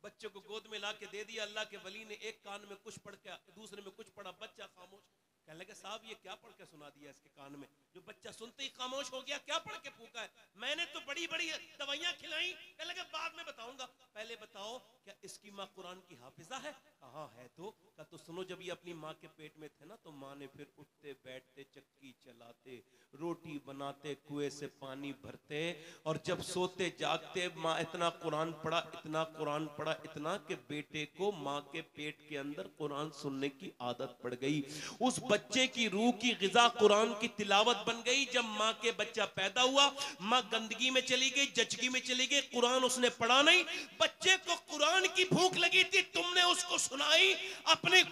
बच्चे को गोद में ला के दे दिया। अल्लाह के वली ने एक कान में कुछ पढ़ के दूसरे में कुछ पढ़ा, बच्चा खामोश। कहने लगे साहब ये क्या पढ़ के सुना दिया इसके कान में, जो बच्चा सुनते ही खामोश हो गया, क्या पढ़ के फूका है? मैंने तो बड़ी बड़ी दवाइयां खिलाई। कहने लगे बाद में बताऊंगा, पहले बताओ क्या इसकी माँ कुरान की हाफिजा है? कहा है। तो सुनो, जब ये अपनी माँ के पेट में थे ना, तो माँ ने फिर उठते बैठते चक्की चलाते रोटी बनाते कुएं से पानी भरते, और जब सोते जागते माँ इतना कुरान पढ़ा, इतना कुरान पढ़ा, इतना कि बेटे को माँ के पेट के अंदर कुरान सुनने की आदत पड़ गई। उस बच्चे की रूह की गिजा कुरान की तिलावत बन गई। जब माँ के बच्चा पैदा हुआ, माँ गंदगी में चली गई, जचगी में चली गई, कुरान उसने पढ़ा नहीं। बच्चे को कुरान की भूख लगी थी, तुमने उसको सुनाई, अपने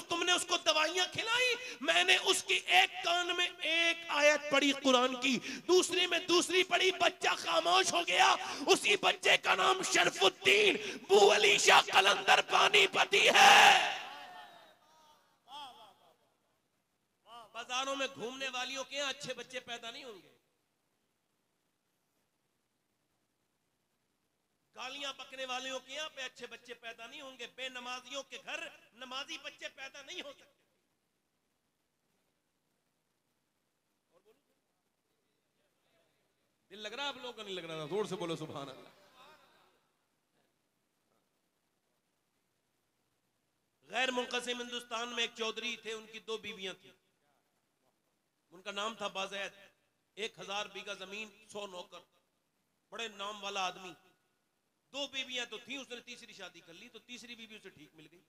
तुमने उसको दवाइयां खिलाई। मैंने उसकी एक कान में एक आयत पढ़ी कुरान की, दूसरी में दूसरी पढ़ी, बच्चा खामोश हो गया। उसी बच्चे का नाम शरफुद्दीन बू अली शाह कलंदर पानीपती है। बाजारों में घूमने वालियों के यहाँ अच्छे बच्चे पैदा नहीं होंगे, गालियां बकने वालों के यहाँ पे अच्छे बच्चे पैदा नहीं होंगे, बेनमाजियों के घर नमाजी बच्चे पैदा नहीं हो सकते। और बोलो, दिल लग रहा है आप लोगों का? नहीं लग रहा था? जोर से बोलो सुभान अल्लाह। गैर मुनक़सिम हिंदुस्तान में एक चौधरी थे, उनकी 2 बीवियां थी। उनका नाम था बाज़ैद। 1000 बीघा जमीन, 100 नौकर, बड़े नाम वाला आदमी। 2 बीवियां तो थी, उसने तीसरी शादी कर ली, तो तीसरी बीवी उसे ठीक मिल गई।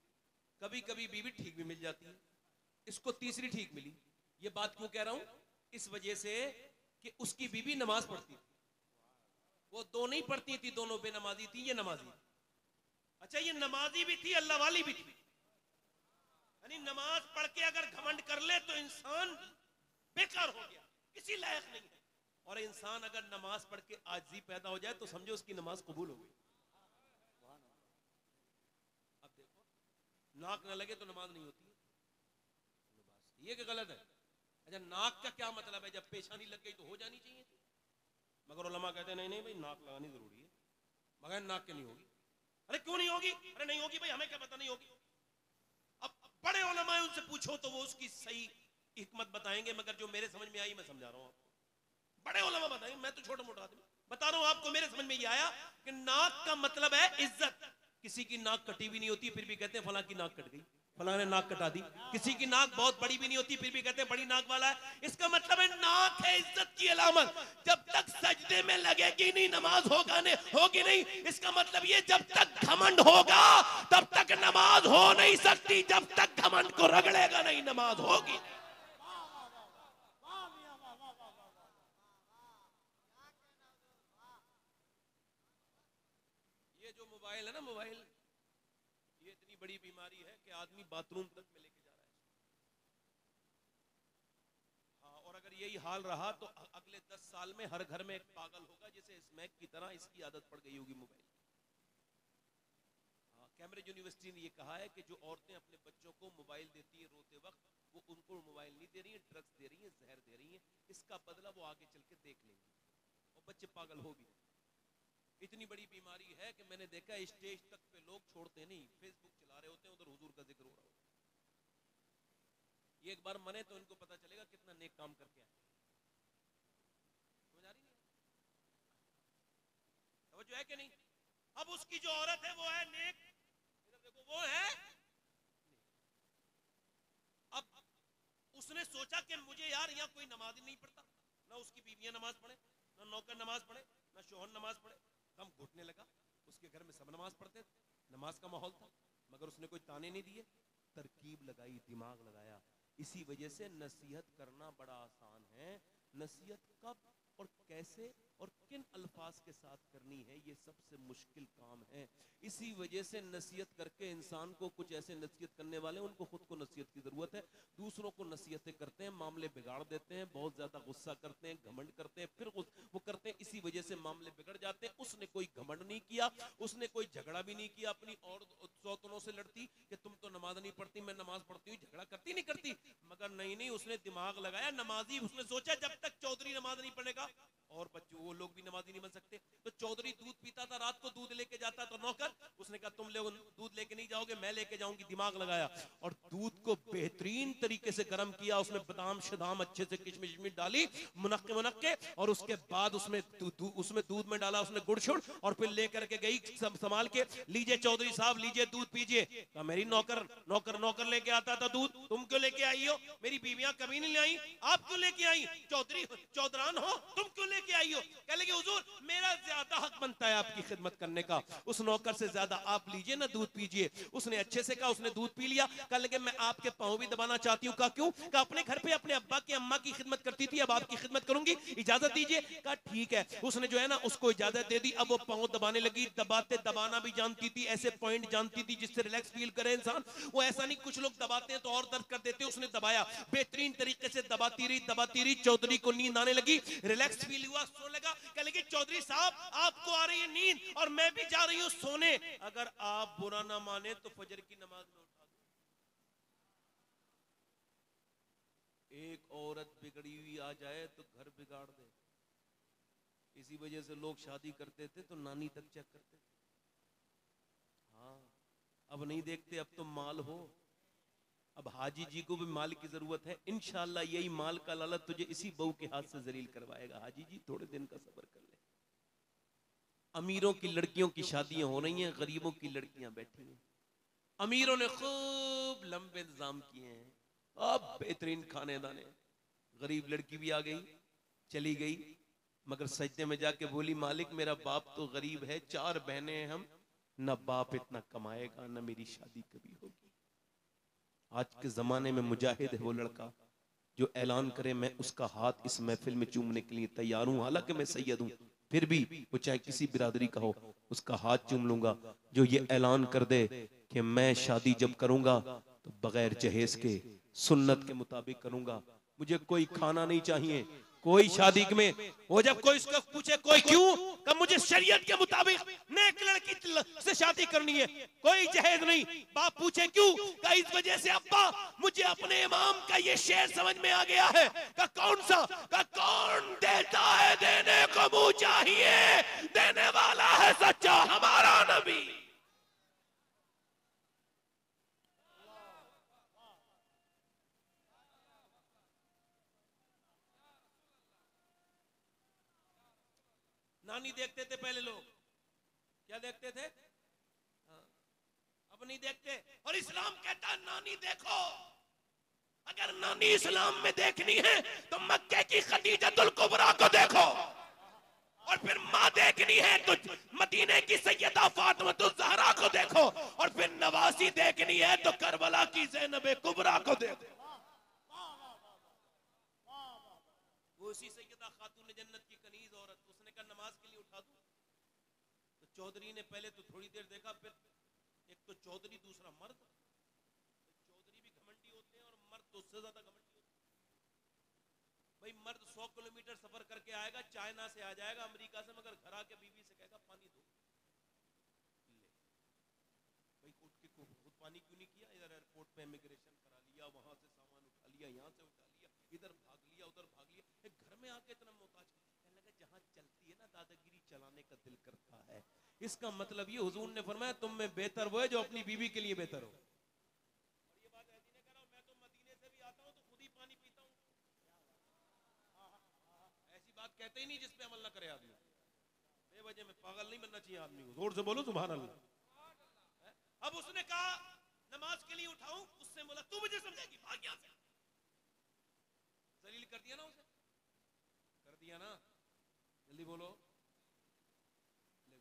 कभी कभी बीवी ठीक भी मिल जाती है, इसको तीसरी ठीक मिली। ये बात क्यों कह रहा हूं? इस वजह से कि उसकी बीवी नमाज पढ़ती थी, वो 2 नहीं पढ़ती थी, दोनों बेनमाजी थी, ये नमाजी। अच्छा, ये नमाजी भी थी, अल्लाह वाली भी थी। यानी नमाज पढ़ के अगर घमंड कर ले तो इंसान बेकार हो गया, किसी लायक नहीं है। और इंसान अगर नमाज पढ़ के आजिज़ी पैदा हो जाए तो समझो उसकी नमाज कबूल हो गई। अब देखो, नाक ना लगे तो नमाज नहीं होती है, ये क्या गलत है? अच्छा, नाक का क्या मतलब है? जब पेशानी लग गई तो हो जानी चाहिए थी, मगर उलमा कहते हैं नहीं नहीं भाई, नाक लगानी जरूरी है, मगर नाक के नहीं होगी। अरे क्यों नहीं होगी? अरे नहीं होगी भाई, हमें क्या पता नहीं होगी। अब बड़े उलमा है, उनसे पूछो तो वो उसकी सही हिकमत बताएंगे, मगर जो मेरे समझ में आई मैं समझा रहा हूं आपको। बड़े उलमा बताएंगे, मैं तो छोटा मोटा आदमी बता रहा हूं आपको। मेरे समझ में ये आया कि नाक का मतलब है इज्जत। किसी की नाक कटी भी नहीं होती, फिर भी कहते हैं फलां की नाक कट गई, फलां ने नाक कटा दी। किसी की नाक बहुत बड़ी भी नहीं होती, फिर भी कहते हैं बड़ी नाक वाला है। इसका मतलब है नाक है इज्जत की अलामत। जब तक सजदे में लगेगी नहीं नमाज होगी नहीं। इसका मतलब ये, जब तक घमंड होगा तब तक नमाज हो नहीं सकती, जब तक घमंड को रगड़ेगा नहीं नमाज होगी नहीं। ये जो मोबाइल है ना, मोबाइल, ये इतनी बड़ी बीमारी है कि आदमी बाथरूम तक में लेके जा रहा है। हाँ, और अगर यही हाल रहा तो अगले 10 साल में हर घर में एक पागल होगा, जिसे स्मैक की तरह इसकी आदत पड़ गई होगी मोबाइल की। हाँ, कैम्ब्रिज यूनिवर्सिटी ने ये कहा है कि जो औरतें अपने बच्चों को मोबाइल देती है रोते वक्त, वो उनको मोबाइल नहीं दे रही है, ड्रग्स दे रही है, जहर दे रही है। इसका बदला वो आगे चल के देख लेंगी और बच्चे पागल हो भी। इतनी बड़ी बीमारी है कि मैंने देखा स्टेज तक पे लोग छोड़ते नहीं, फेसबुक चला रहे होते हैं, उधर हुजूर का जिक्र हो रहा होता है। ये एक बार मने तो इनको पता चलेगा कितना नेक काम करके आए। समझ आ रही नहीं? समझ है कि नहीं? अब उसकी जो औरत है वो है नेक, इधर देखो वो है। अब उसने सोचा कि मुझे यार यहाँ कोई नमाज ही नहीं पढ़ता, ना उसकी बीवियां नमाज पढ़े, ना नौकर नमाज पढ़े, ना शोहर नमाज पढ़े। दम घुटने लगा। उसके घर में सब नमाज पढ़ते थे, नमाज का माहौल था, मगर उसने खाने नहीं दिए, तरकीब लगाई, दिमाग लगाया। इसी वजह से नसीहत करना बड़ा आसान है। नसीहत कब और कैसे और किन अल्फाज के साथ करनी है, ये सबसे मुश्किल काम है। इसी वजह से नसीहत करके इंसान को, कुछ ऐसे नसीहत करने वाले उनको खुद को नसीहत की जरूरत है, दूसरों को नसीहतें करते हैं, मामले बिगाड़ देते हैं, बहुत ज्यादा गुस्सा करते हैं, घमंड करते हैं, फिर वो करते हैं, इसी वजह से मामले बिगड़ जाते हैं। उसने कोई घमंड नहीं किया, उसने कोई झगड़ा भी नहीं किया अपनी और सौतनों से लड़ती कि तुम तो नमाज नहीं पढ़ती, मैं नमाज पढ़ती हूँ, झगड़ा करती नहीं करती, मगर नहीं, उसने दिमाग लगाया, नमाजी, उसने सोचा जब तक चौधरी नमाज नहीं पढ़ेगा और बच्चों वो लोग भी नमाजी नहीं बन सकते। तो चौधरी दूध पीता था, रात को दूध लेके जाता तो नौकर, उसने कहा तुम लोग दूध लेके नहीं जाओगे, मैं लेके जाऊंगी। दिमाग लगाया और दूध को बेहतरीन तरीके से गर्म किया, उसमें बादाम शदाम अच्छे से किशमिश डाली, मुनक्के, और उसके बाद उसमें दूध में डाला उसने गुड़ शुड़, और फिर लेकर के गई संभाल के, लीजिए चौधरी साहब, लीजिए दूध पीजिए। कहा मेरी नौकर लेके आता था दूध, तुम क्यों लेके आई हो? मेरी बीवियां कभी नहीं लाई, आप क्यों लेके आई? चौधरान हो, तुम क्यों लेके आई हो? कह लगे हुजूर मेरा ज्यादा हक बनता है आपकी खिदमत करने का, उस नौकर से ज्यादा आप लीजिए ना, दूध पीजिए। उसने अच्छे से कहा, उसने दूध पी लिया। कह लगे मैं आपके पांव भी दबाना चाहती हूँ। कहा क्यों? कहा अपने घर पे अपने अब्बा की अम्मा की खिदमत करती थी, अब आपकी खिदमत करूंगी, इजाजत दीजिए। कहा ठीक है। उसने जो है ना उसको इजाजत दे दी। अब वो पांव दबाने लगी, दबाना भी जानती थी, ऐसे पॉइंट जानती थी जिससे रिलैक्स फील करे इंसान। वो ऐसा नहीं, कुछ लोग दबाते हैं तो और दर्द कर देते हैं, उसने दबाया, बेहतरीन तरीके से दबाती रही। चौधरी को नींद आने लगी, रिलैक्स फील हुआ, सोने लगा। कह लगी चौधरी साहब आपको आ रही है नींद और मैं भी जा रही हूं सोने, अगर आप बुरा ना माने तो फजर की नमाज में उठा दो। एक औरत बिगड़ी हुई आ जाए तो घर बिगाड़ दे। इसी वजह से लोग शादी करते थे तो नानी तक चेक करते थे। हाँ, अब नहीं देखते, अब तो माल हो। अब हाजी जी को भी माल की जरूरत है, इंशाल्लाह यही माल का लालच तुझे इसी बहू के हाथ से जलील करवाएगा। हाजी जी थोड़े दिन का सब्र कर ले। अमीरों की लड़कियों की शादियां हो रही हैं, गरीबों की लड़कियां बैठी हैं। अमीरों ने खूब लंबे इंतजाम किए हैं, अब बेहतरीन खाने दाने, गरीब लड़की भी आ गई, चली गई, मगर सजदे में जाके बोली मालिक मेरा बाप तो गरीब है, 4 बहनें हैं हम, न बाप इतना कमाएगा न मेरी शादी कभी होगी। आज के जमाने में मुजाहिद है वो लड़का जो ऐलान करे मैं उसका हाथ इस महफिल में चूमने के लिए तैयार हूं, हालांकि मैं सैयद हूं, फिर भी वो चाहे किसी बिरादरी का हो, उसका हाथ चूम लूंगा। जो ये ऐलान कर दे कि मैं शादी जब करूंगा तो बगैर जहेज के सुन्नत के मुताबिक करूंगा, मुझे कोई खाना नहीं चाहिए, कोई शादी में वो जब कोई उसका पूछे कोई क्यों, कब मुझे शरीयत के मुताबिक नेक लड़की से शादी करनी है, कोई जहेज नहीं। बाप पूछे क्यों, का इस वजह से अब्बा मुझे अपने इमाम का ये शेर समझ में आ गया है। का कौन सा? का कौन देता है देने को मुंह चाहिए, देने वाला है सच्चा हमारा नबी। नानी देखते थे पहले लोग, क्या देखते थे? हाँ, अब नहीं देखते। और इस्लाम कहता नानी देखो, अगर नानी इस्लाम में देखनी है तो मक्के की खदीजतुल कुबरा को देखो, और फिर माँ देखनी है तो मदीने की सैयदा फातिमातुज ज़हरा को देखो, और फिर नवासी देखनी है तो करबला की ज़ैनब कुबरा को देखो। वो उसी सैयदा खातून जन्नत की कनीज औरत, उसने कहा नमाज के लिए उठा दूं, तो चौधरी ने पहले तो थोड़ी देर देखा, फिर एक तो चौधरी दूसरा मर्द, तो चौधरी भी घमंडी होते हैं और मर्द तो उससे ज्यादा घमंडी होते हैं। भाई मर्द 100 किलोमीटर सफर करके आएगा, चाइना से आ जाएगा अमेरिका से, मगर घर आके बीवी से कहेगा पानी दो। ले भाई उठ के खुद पानी क्यों नहीं किया? इधर एयरपोर्ट पे इमिग्रेशन करा लिया, वहां से सामान उठा लिया, यहाँ से उठा लिया, इधर भाग लिया उधर भाग लिया, घर में आके इतना मोहताज। कहने लगा जहां चलती है ना दादागिरी चलाने का दिल करता है। इसका मतलब ये हुजूर ने फरमाया तुम में बेहतर वो है जो अपनी बीवी के लिए बेहतर हो। और ये बात ऐसी ना करो, मैं तो मदीने से भी आता हूं तो खुद ही पानी पीता हूं, ऐसी बात कहते ही नहीं जिसपे अमल ना करे आदमी। बेवजह में पागल नहीं बनना चाहिए आदमी को। जोर से बोलो सुभान अल्लाह। अब उसने कहा नमाज के लिए उठाऊं, उससे बोला तू मुझे समझेगी, भाग यहां से। जलील कर दिया ना उसे, कर दिया ना, जल्दी बोलो।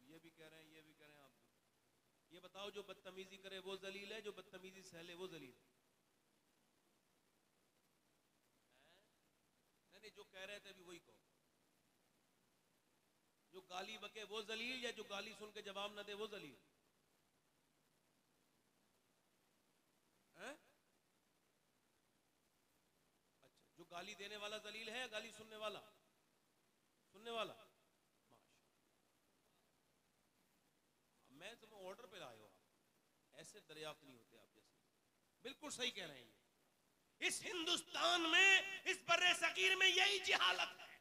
ये भी कह रहे हैं, ये भी कह रहे हैं, आप भी। ये बताओ जो बदतमीजी करे वो जलील है, जो बदतमीजी सहले वो जलील है? नहीं, जो कह रहे थे अभी वही कहो। जो गाली बके वो जलील, या जो गाली सुन के जवाब ना दे वो जलील है? अच्छा, जो गाली देने वाला जलील है या गाली सुनने वाला? सुनने वाला। माशाल्लाह, मैं तुम्हें ऑर्डर पे लाए हो, आप ऐसे दरियाफ्त नहीं होते आप जैसे। बिल्कुल सही कह रहे हैं। इस हिंदुस्तान में, इस बर्रे सगीर में यही जिहालत है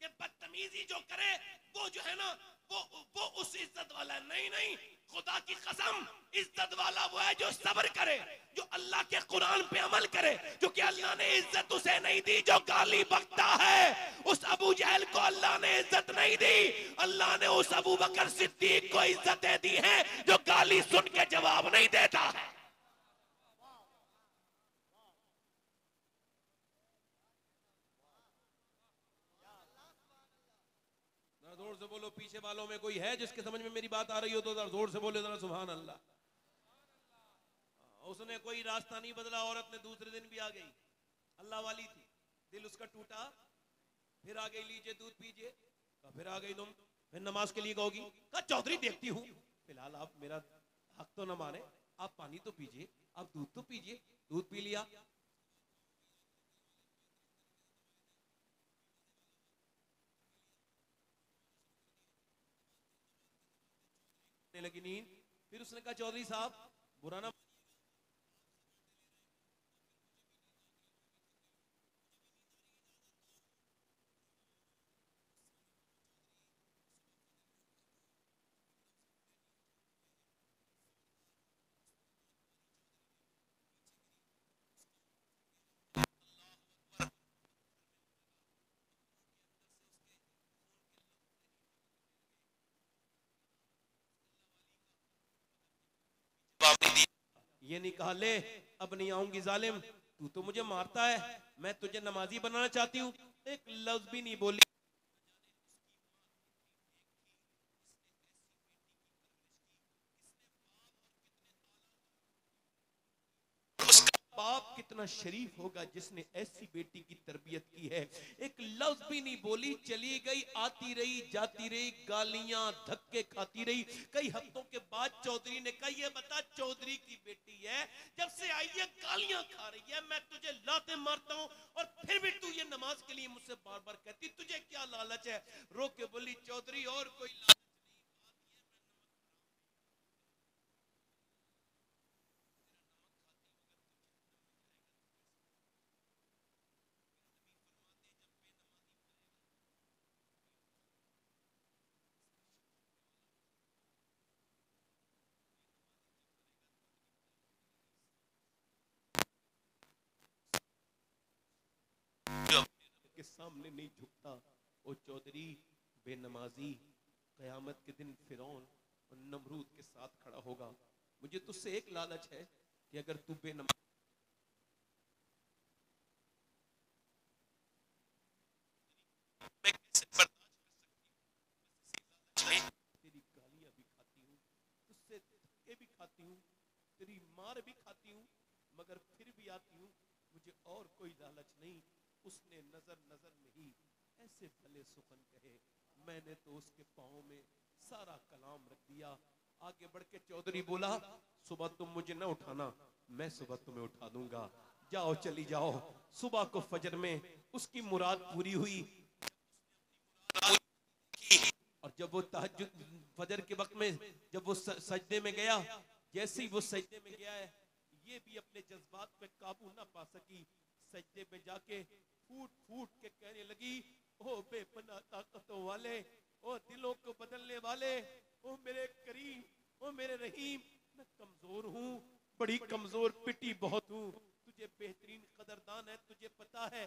कि बदतमीजी जो करे वो जो है ना, वो उस इज्जत वाला नहीं। नहीं, खुदा की कसम, इज्जत वाला वो है जो सब्र करे, जो अल्लाह के कुरान पे अमल करे। क्योंकि अल्लाह ने इज्जत उसे नहीं दी जो गाली बकता है। उस अबू जहल को अल्लाह ने इज्जत नहीं दी, अल्लाह ने उस अबू बकर सिद्दीक को इज्जतें दी हैं जो गाली सुन के जवाब नहीं देता है। जोर से बोलो, पीछे वालों में कोई है जिसके समझ में मेरी बात आ रही हो तो जरा जोर से बोले, जरा सुभान अल्लाह। उसने कोई रास्ता नहीं बदला, औरत ने दूसरे दिन भी आ गई, अल्लाह वाली थी, दिल उसका टूटा, फिर आ गई, लीजिए दूध पीजिए। फिर आ गई तुम, फिर नमाज के लिए कहोगी? कहा चौधरी देखती हूँ, फिलहाल आप मेरा हक तो न माने, आप पानी तो पीजिए, आप दूध तो पीजिए। दूध पी लिया, लगी नींद। फिर उसने कहा चौधरी साहब बुरा ना, ये नहीं कहा ले अब नहीं आऊंगी जालिम, तू तो मुझे मारता है, मैं तुझे नमाजी बनाना चाहती हूँ। एक लफ्ज भी नहीं बोली। बाप कितना शरीफ होगा जिसने ऐसी बेटी की तरबियत की है। एक लफ्ज भी नहीं बोली, चली गई, आती रही, जाती रही, गालियां धक्के खाती रही। कई हफ्तों के बाद चौधरी ने कहा, ये बता चौधरी की बेटी है, जब से आई है गालियां खा रही है, मैं तुझे लाते मारता हूं और फिर भी तू ये नमाज के लिए मुझसे बार बार कहती, तुझे क्या लालच है? रो के बोली, चौधरी और कोई लालच के सामने नहीं झुकता। ओ चौधरी बेनमाजी कयामत के दिन फिरौन और नमरूद के साथ खड़ा होगा। मुझे तुझसे एक लालच है कि अगर तू बेनमाजी, तेरी गालियां भी खाती हूँ, तुझसे धक्के भी खाती हूँ, तेरी मार भी खाती हूँ, मगर फिर भी आती हूँ, मुझे और कोई लालच नहीं। उसने नजर नजर में ही ऐसे भले सुखन कहे, मैंने तो उसके पाँव में सारा कलाम रख दिया। आगे बढ़ के चौधरी बोला, सुबह तुम मुझे न उठाना, मैं सुबह तुम्हें उठा दूंगा, जाओ चली जाओ। सुबह को फजर में उसकी मुराद पूरी हुई, और जब वो तहज्जुद फजर के वक्त में जब वो सजदे में गया, जैसे ही वो सजदे में गया है, ये भी अपने जज्बात पे काबू ना पा सकी। सजदे में जाके फूट फूट के कहने लगी, ओ बेपनाह ताकतों वाले, ओ दिलों को बदलने वाले, ओ मेरे करीम, ओ मेरे रहीम, मैं कमजोर हूँ, बड़ी कमजोर, पिटी बहुत हूँ, तुझे बेहतरीन कदरदान है, तुझे पता है